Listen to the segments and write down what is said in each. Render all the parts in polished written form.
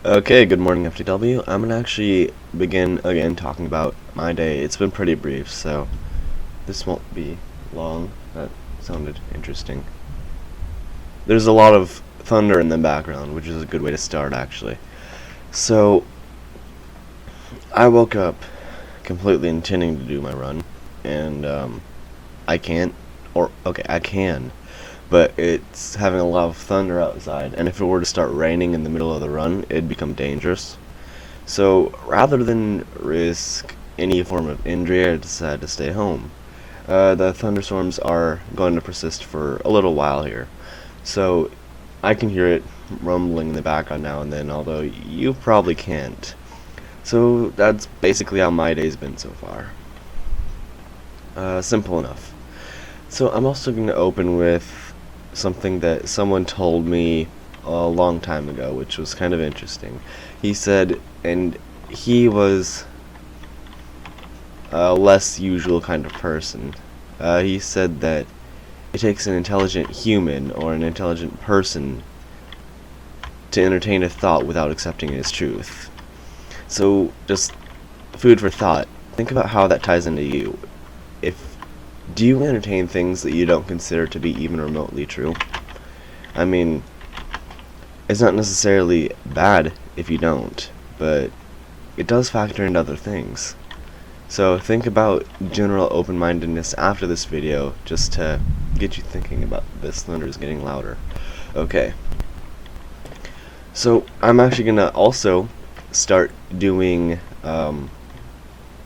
Okay, good morning FDW. I'm gonna actually begin again talking about my day. It's been pretty brief, so this won't be long. That sounded interesting. There's a lot of thunder in the background, which is a good way to start actually. So, I woke up completely intending to do my run, and I can't, or okay, I can, but it's having a lot of thunder outside, and if it were to start raining in the middle of the run, it'd become dangerous. So rather than risk any form of injury, I decided to stay home. The thunderstorms are going to persist for a little while here, so I can hear it rumbling in the background now and then, although you probably can't. So that's basically how my day's been so far. Simple enough. So I'm also going to open with something that someone told me a long time ago, which was kind of interesting. He said, and he was a less usual kind of person. He said that it takes an intelligent human or an intelligent person to entertain a thought without accepting it as truth. So, just food for thought. Think about how that ties into you. Do you entertain things that you don't consider to be even remotely true? I mean, it's not necessarily bad if you don't, but it does factor into other things. So think about general open-mindedness after this video, just to get you thinking about this. Thunder is getting louder. Okay. So I'm actually gonna also start doing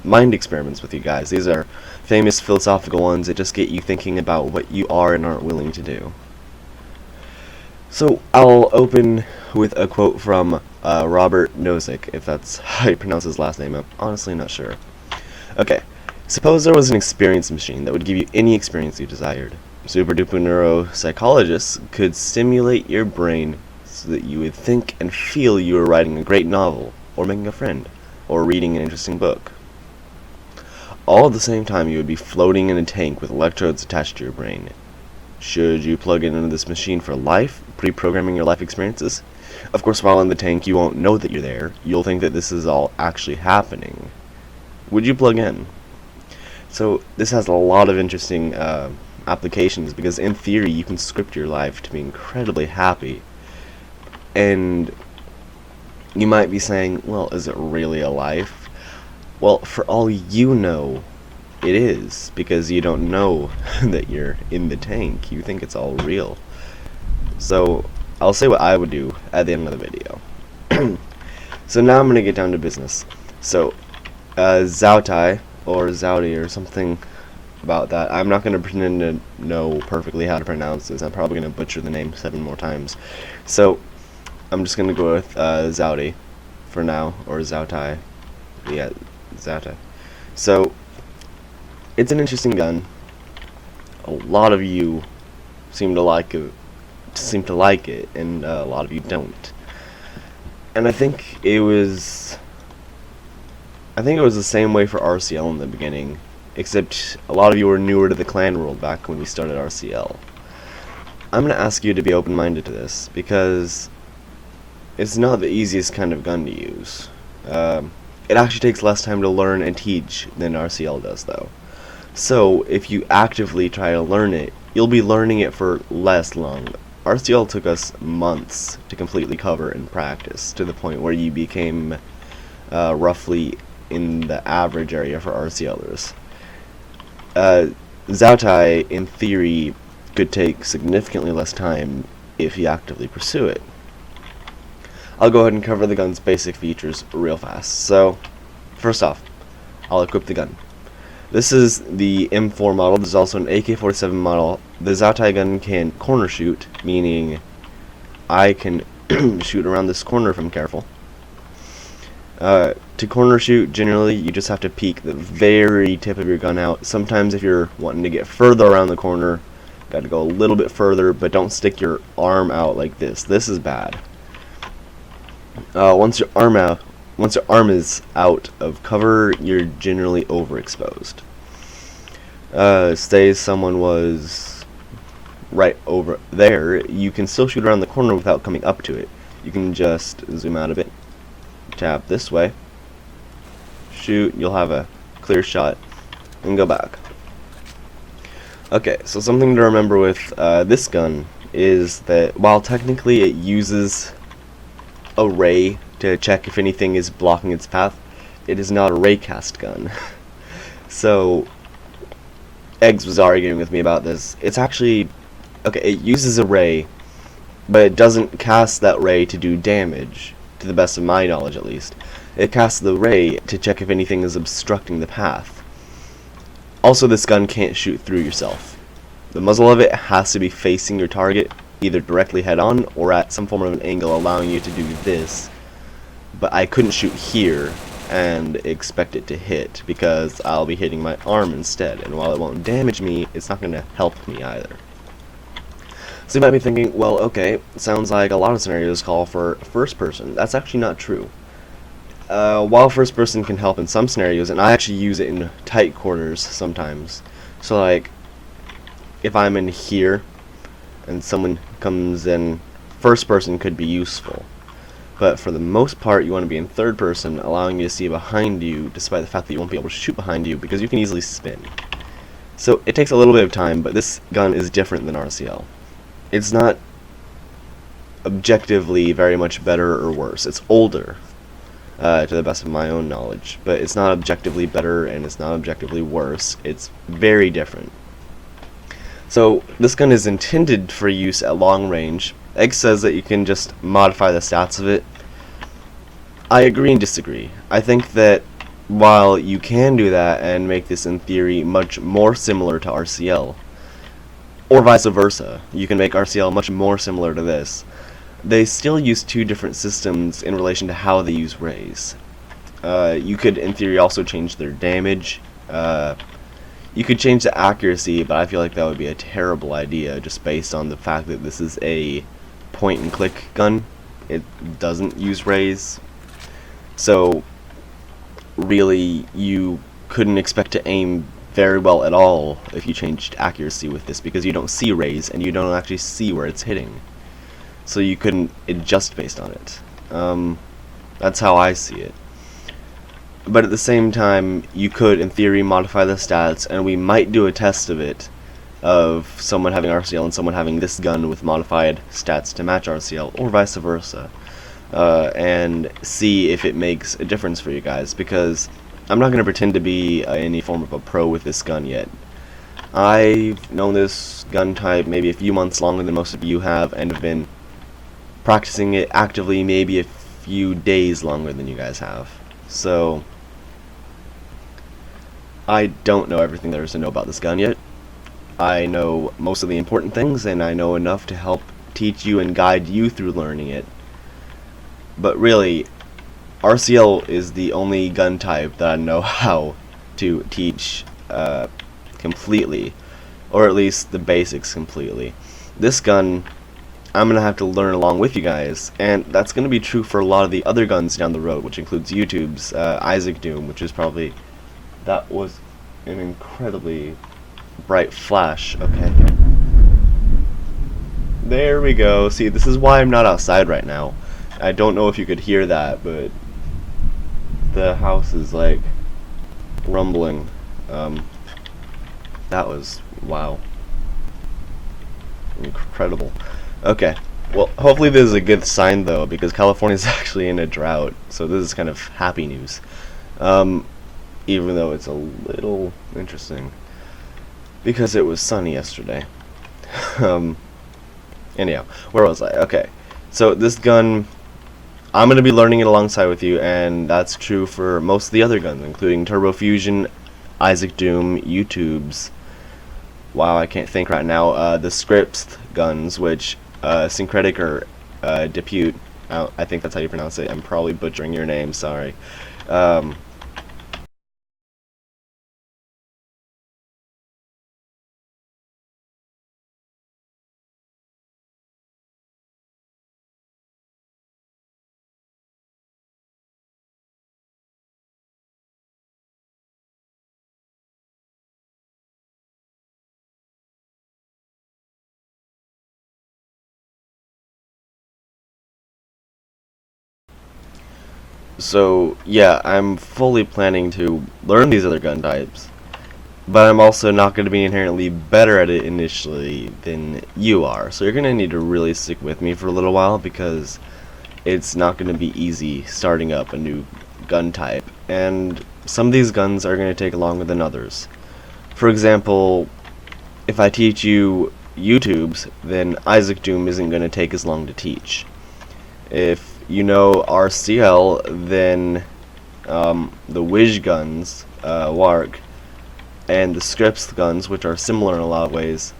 mind experiments with you guys. These are famous philosophical ones that just get you thinking about what you are and aren't willing to do. So I'll open with a quote from Robert Nozick, if that's how you pronounce his last name. I'm honestly not sure. Okay, suppose there was an experience machine that would give you any experience you desired. Super duper neuropsychologists could stimulate your brain so that you would think and feel you were writing a great novel, or making a friend, or reading an interesting book. All at the same time, you would be floating in a tank with electrodes attached to your brain. Should you plug into this machine for life, pre-programming your life experiences? Of course, while in the tank, you won't know that you're there. You'll think that this is all actually happening. Would you plug in? So this has a lot of interesting applications, because in theory, you can script your life to be incredibly happy. And you might be saying, well, is it really a life? Well, for all you know, it is, because you don't know that you're in the tank. You think it's all real. So, I'll say what I would do at the end of the video. So now I'm going to get down to business. So, Zhoutai, or Zhoutai, or something about that. I'm not going to pretend to know perfectly how to pronounce this. I'm probably going to butcher the name 7 more times. So, I'm just going to go with Zhoutai for now, or Zhoutai. Yeah, Zhoutai. So, it's an interesting gun. A lot of you seem to like it, and a lot of you don't. And I think it was the same way for RCL in the beginning, except a lot of you were newer to the clan world back when we started RCL. I'm going to ask you to be open-minded to this, because it's not the easiest kind of gun to use. It actually takes less time to learn and teach than RCL does, though. So, if you actively try to learn it, you'll be learning it for less long. RCL took us months to completely cover and practice, to the point where you became roughly in the average area for RCLers. Zhoutai, in theory, could take significantly less time if you actively pursue it. I'll go ahead and cover the gun's basic features real fast. So, first off, I'll equip the gun. This is the M4 model. There's also an AK-47 model. The Zhoutai gun can corner shoot, meaning I can shoot around this corner if I'm careful. To corner shoot, generally, you just have to peek the very tip of your gun out. Sometimes if you're wanting to get further around the corner, you got to go a little bit further, but don't stick your arm out like this. This is bad. Once your arm is out of cover, you're generally overexposed. Say someone was right over there, you can still shoot around the corner without coming up to it. You can just zoom out a bit tap this way, shoot, you'll have a clear shot, and go back. Okay, so something to remember with this gun is that while technically it uses a ray to check if anything is blocking its path, it is not a raycast gun. So Eggs was arguing with me about this. It's actually, okay, it uses a ray, but it doesn't cast that ray to do damage, to the best of my knowledge at least. It casts the ray to check if anything is obstructing the path. Also, this gun can't shoot through yourself. The muzzle of it has to be facing your target, either directly head on or at some form of an angle allowing you to do this. But I couldn't shoot here and expect it to hit because I'll be hitting my arm instead, and while it won't damage me, it's not going to help me either. So you might be thinking, well, okay, sounds like a lot of scenarios call for first person. That's actually not true. While first person can help in some scenarios, and I actually use it in tight quarters sometimes. So like, if I'm in here and someone comes in, first person could be useful. But for the most part, you want to be in third person, allowing you to see behind you, despite the fact that you won't be able to shoot behind you, because you can easily spin. So it takes a little bit of time, but this gun is different than RCL. It's not objectively very much better or worse. It's older, to the best of my own knowledge, but it's not objectively better and it's not objectively worse. It's very different. So this gun is intended for use at long range. Egg says that you can just modify the stats of it. I agree and disagree. I think that while you can do that and make this in theory much more similar to RCL, or vice versa, you can make RCL much more similar to this, they still use two different systems in relation to how they use rays. You could in theory also change their damage. You could change the accuracy, but I feel like that would be a terrible idea just based on the fact that this is a point and click gun. It doesn't use rays. So really you couldn't expect to aim very well at all if you changed accuracy with this, because you don't see rays and you don't actually see where it's hitting. So you couldn't adjust based on it. That's how I see it. But at the same time, you could, in theory, modify the stats, and we might do a test of it, of someone having RCL and someone having this gun with modified stats to match RCL, or vice versa, and see if it makes a difference for you guys, because I'm not going to pretend to be any form of a pro with this gun yet. I've known this gun type maybe a few months longer than most of you have, and have been practicing it actively maybe a few days longer than you guys have. So I don't know everything there is to know about this gun yet. I know most of the important things, and I know enough to help teach you and guide you through learning it. But really, RCL is the only gun type that I know how to teach completely, or at least the basics completely. This gun, I'm going to have to learn along with you guys, and that's going to be true for a lot of the other guns down the road, which includes YouTube's Isaac Doom, which is probably, that was an incredibly bright flash. Okay. There we go. See, this is why I'm not outside right now. I don't know if you could hear that, but the house is like rumbling. That was, wow, incredible. Okay, well, hopefully this is a good sign though, because California's actually in a drought, so this is kind of happy news, even though it's a little interesting because it was sunny yesterday. Anyhow, where was I? Okay, so this gun, I'm going to be learning it alongside with you, and that's true for most of the other guns, including Turbo Fusion, Isaac Doom, YouTube's, wow, I can't think right now, the Scripps guns, which, Syncretic or Depute, I think that's how you pronounce it. I'm probably butchering your name, sorry. So yeah, I'm fully planning to learn these other gun types, but I'm also not going to be inherently better at it initially than you are. So you're going to need to really stick with me for a little while, because it's not going to be easy starting up a new gun type, and some of these guns are going to take longer than others. For example, if I teach you YouTubes, then Isaac Doom isn't going to take as long to teach. If you know RCL, then the Wiz guns, Warg, and the Scripps guns, which are similar in a lot of ways,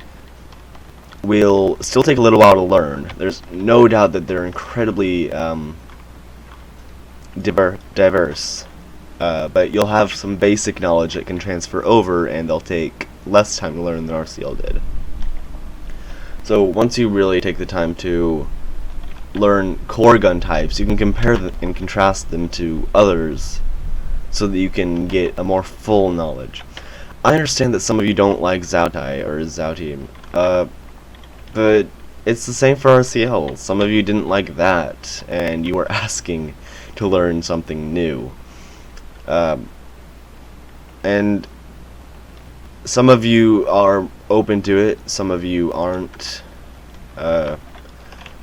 will still take a little while to learn. There's no doubt that they're incredibly diverse, but you'll have some basic knowledge that can transfer over, and they'll take less time to learn than RCL did. So once you really take the time to learn core gun types, you can compare them and contrast them to others so that you can get a more full knowledge. I understand that some of you don't like Zhoutai or Zhoutai, but it's the same for RCL. Some of you didn't like that, and you were asking to learn something new. And some of you are open to it, some of you aren't.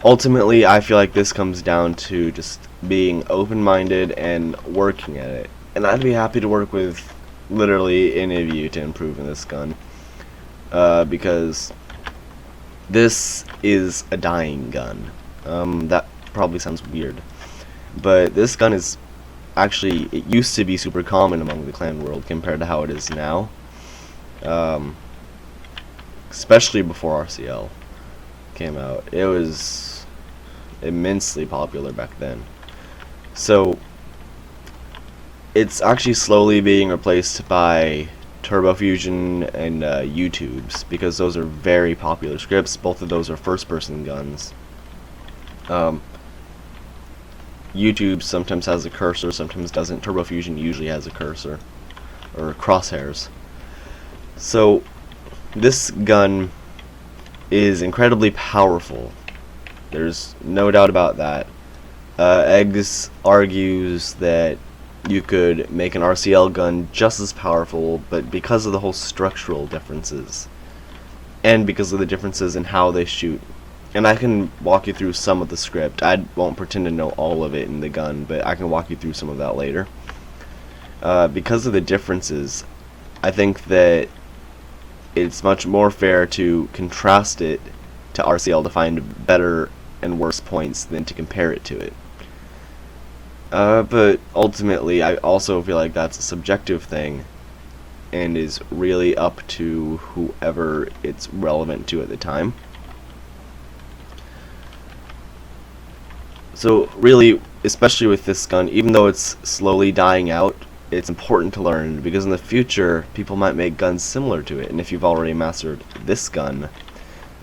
Ultimately, I feel like this comes down to just being open-minded and working at it. And I'd be happy to work with literally any of you to improve in this gun. Because this is a dying gun. That probably sounds weird. But this gun is actually, it used to be super common among the clan world compared to how it is now. Especially before RCL came out. It was immensely popular back then. So it's actually slowly being replaced by Turbo Fusion and U-Tubes, because those are very popular scripts. Both of those are first-person guns. U-Tube sometimes has a cursor, sometimes doesn't. Turbo Fusion usually has a cursor, or crosshairs. So this gun is incredibly powerful. There's no doubt about that. Eggs argues that you could make an RCL gun just as powerful, but because of the whole structural differences, and because of the differences in how they shoot. And I can walk you through some of the script. I won't pretend to know all of it in the gun, but I can walk you through some of that later. Because of the differences, I think that it's much more fair to contrast it to RCL to find better and worse points than to compare it to it. But ultimately, I also feel like that's a subjective thing, and is really up to whoever it's relevant to at the time. So really, especially with this gun, even though it's slowly dying out, it's important to learn, because in the future, people might make guns similar to it, and if you've already mastered this gun,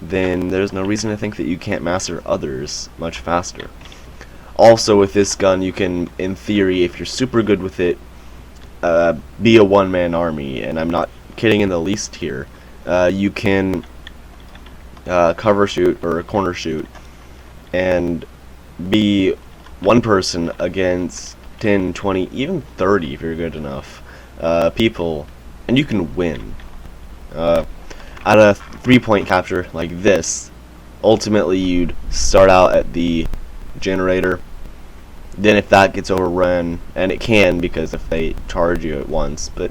then there's no reason to think that you can't master others much faster. Also, with this gun, you can, in theory, if you're super good with it, be a one-man army, and I'm not kidding in the least here. You can cover shoot, or corner shoot, and be one person against 10, 20, even 30 if you're good enough people, and you can win. At a 3-point capture like this, ultimately you'd start out at the generator. Then if that gets overrun, and it can, because if they charge you at once, but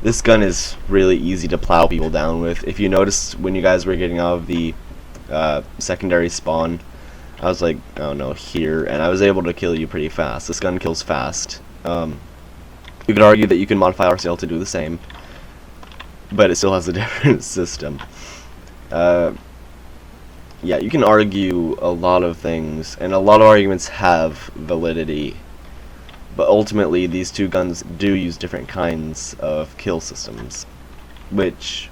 this gun is really easy to plow people down with. If you noticed when you guys were getting out of the secondary spawn, I was like, I don't know, here, and I was able to kill you pretty fast. This gun kills fast. You could argue that you can modify RCL to do the same, but it still has a different system. Yeah, you can argue a lot of things, and a lot of arguments have validity, but ultimately these two guns do use different kinds of kill systems, which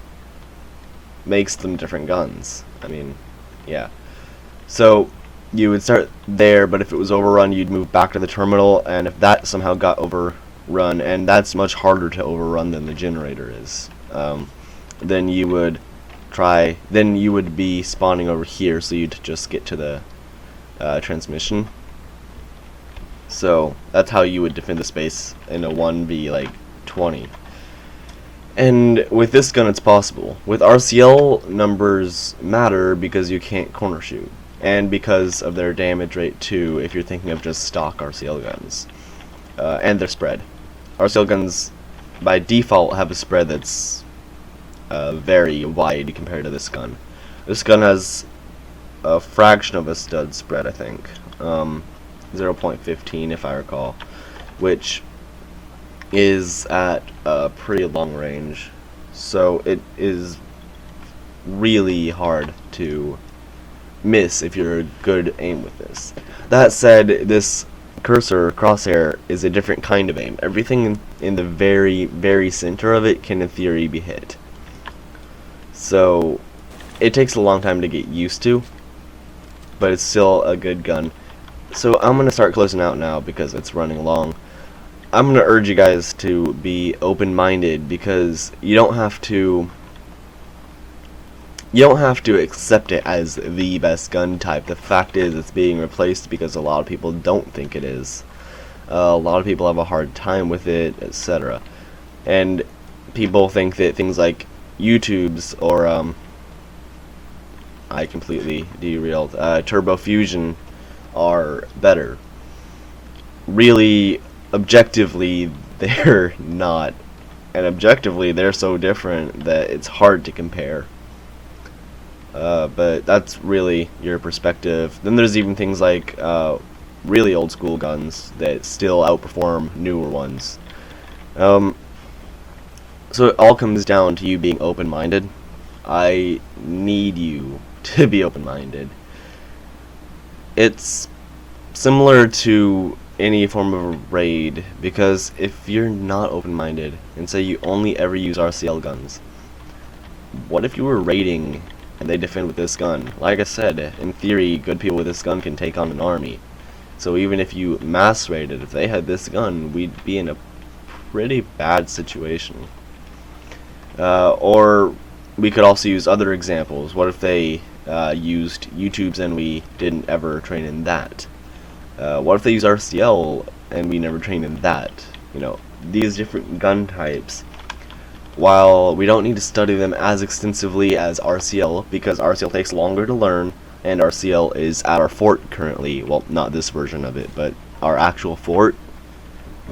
makes them different guns. I mean, yeah. So you would start there, but if it was overrun, you'd move back to the terminal, and if that somehow got overrun, and that's much harder to overrun than the generator is, then you would be spawning over here, so you'd just get to the transmission. So that's how you would defend the space in a 1v like 20. And with this gun it's possible. With RCL, numbers matter because you can't corner shoot, and because of their damage rate too if you're thinking of just stock RCL guns, and their spread. RCL guns by default have a spread that's very wide compared to this gun. This gun has a fraction of a stud spread, I think, 0.15 if I recall, which is at a pretty long range, so it is really hard to miss if you're a good aim with this. That said, this cursor crosshair is a different kind of aim. Everything in the very, very center of it can in theory be hit. So it takes a long time to get used to, but it's still a good gun. So I'm going to start closing out now because it's running long. I'm going to urge you guys to be open-minded, because you don't have to accept it as the best gun type. The fact is, it's being replaced because a lot of people don't think it is. A lot of people have a hard time with it, etc. And people think that things like YouTube's or I completely derailed, Turbo Fusion are better. Really, objectively, they're not. And objectively, they're so different that it's hard to compare. But that's really your perspective. Then there's even things like really old school guns that still outperform newer ones. So it all comes down to you being open-minded. I need you to be open-minded. It's similar to any form of a raid, because if you're not open-minded and say you only ever use RCL guns, what if you were raiding and they defend with this gun? Like I said, in theory, good people with this gun can take on an army. So even if you mass raided, if they had this gun, we'd be in a pretty bad situation. Or we could also use other examples. What if they used YouTube's and we didn't ever train in that? What if they use RCL and we never train in that? You know, these different gun types, while we don't need to study them as extensively as RCL, because RCL takes longer to learn, and RCL is at our fort currently. Well, not this version of it, but our actual fort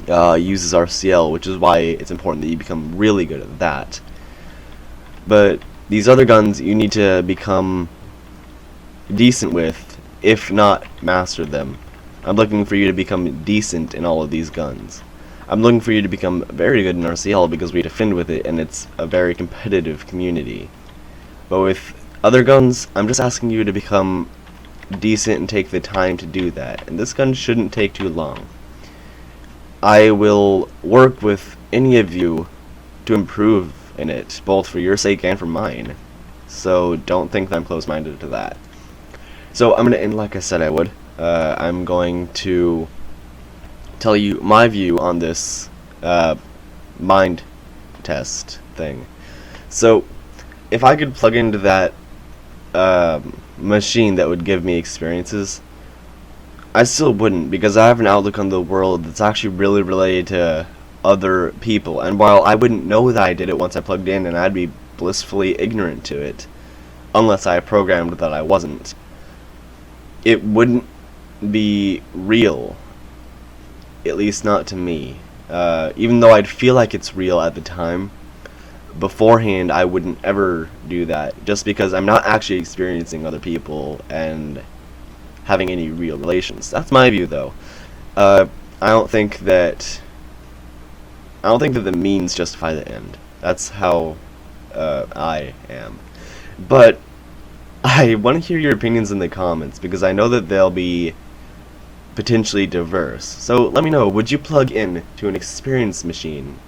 uses RCL, which is why it's important that you become really good at that. But these other guns you need to become decent with, if not master them. I'm looking for you to become decent in all of these guns. I'm looking for you to become very good in RCL because we defend with it and it's a very competitive community. But with other guns, I'm just asking you to become decent and take the time to do that. And this gun shouldn't take too long. I will work with any of you to improve in it, both for your sake and for mine. So don't think that I'm closed-minded to that. So I'm going to end like I said I would. I'm going to tell you my view on this mind test thing. So if I could plug into that machine that would give me experiences, I still wouldn't, because I have an outlook on the world that's actually really related to other people. And while I wouldn't know that I did it once I plugged in, and I'd be blissfully ignorant to it, unless I programmed that I wasn't, it wouldn't be real. At least not to me. Even though I'd feel like it's real at the time, beforehand I wouldn't ever do that, just because I'm not actually experiencing other people and having any real relations. That's my view, though. I don't think that the means justify the end. That's how I am. But I want to hear your opinions in the comments, because I know that they'll be potentially diverse. So let me know, would you plug in to an experience machine